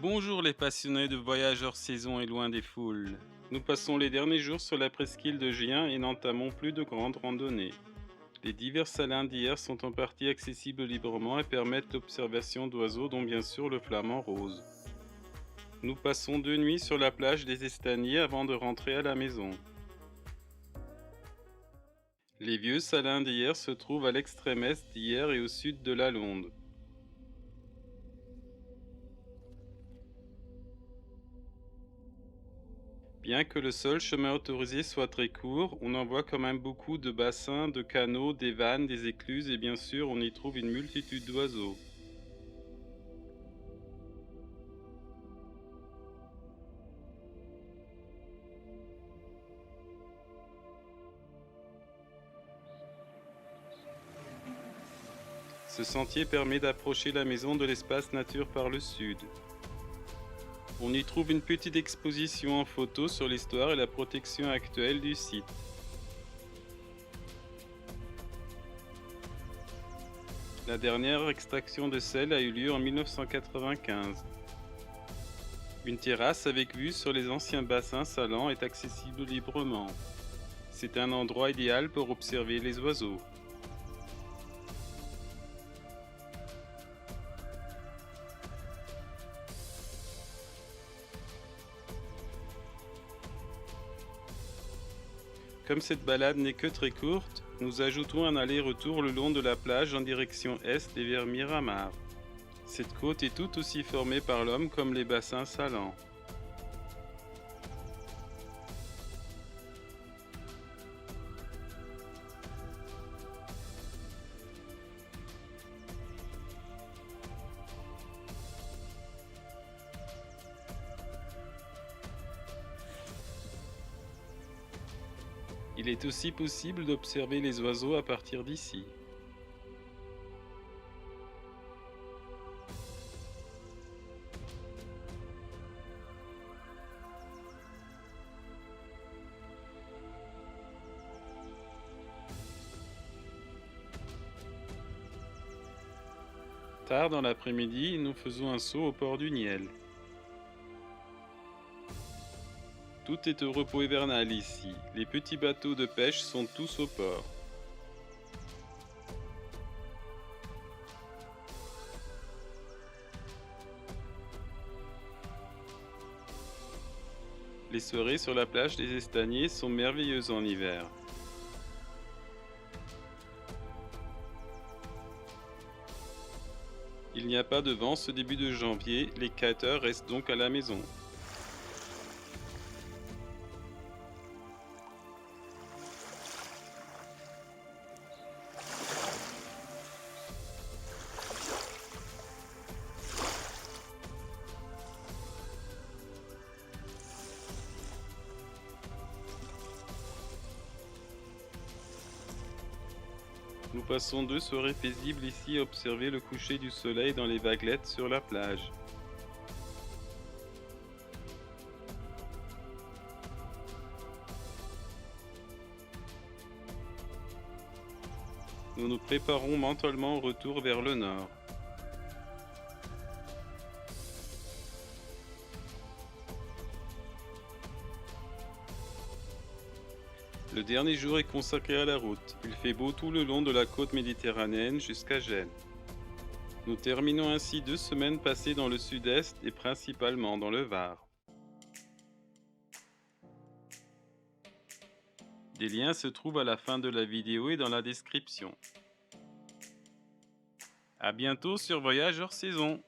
Bonjour les passionnés de voyage hors saison et loin des foules. Nous passons les derniers jours sur la presqu'île de Gien et n'entamons plus de grandes randonnées. Les divers salins d'hier sont en partie accessibles librement et permettent l'observation d'oiseaux dont bien sûr le flamant rose. Nous passons 2 nuits sur la plage des Estaniers avant de rentrer à la maison. Les vieux salins d'hier se trouvent à l'extrême est d'hier et au sud de la Londe. Bien que le seul chemin autorisé soit très court, on en voit quand même beaucoup de bassins, de canaux, des vannes, des écluses et bien sûr on y trouve une multitude d'oiseaux. Ce sentier permet d'approcher la maison de l'espace nature par le sud. On y trouve une petite exposition en photo sur l'histoire et la protection actuelle du site. La dernière extraction de sel a eu lieu en 1995. Une terrasse avec vue sur les anciens bassins salants est accessible librement. C'est un endroit idéal pour observer les oiseaux. Comme cette balade n'est que très courte, nous ajoutons un aller-retour le long de la plage en direction est et vers Miramar. Cette côte est tout aussi formée par l'homme comme les bassins salants. Il est aussi possible d'observer les oiseaux à partir d'ici. Tard dans l'après-midi, nous faisons un saut au port du Niel. Tout est au repos hivernal ici. Les petits bateaux de pêche sont tous au port. Les soirées sur la plage des Estaniers sont merveilleuses en hiver. Il n'y a pas de vent ce début de janvier, les kiteurs restent donc à la maison. Nous passons 2 soirées paisibles ici à observer le coucher du soleil dans les vaguelettes sur la plage. Nous nous préparons mentalement au retour vers le nord. Le dernier jour est consacré à la route. Il fait beau tout le long de la côte méditerranéenne jusqu'à Gênes. Nous terminons ainsi 2 semaines passées dans le sud-est et principalement dans le Var. Des liens se trouvent à la fin de la vidéo et dans la description. À bientôt sur Voyage hors saison.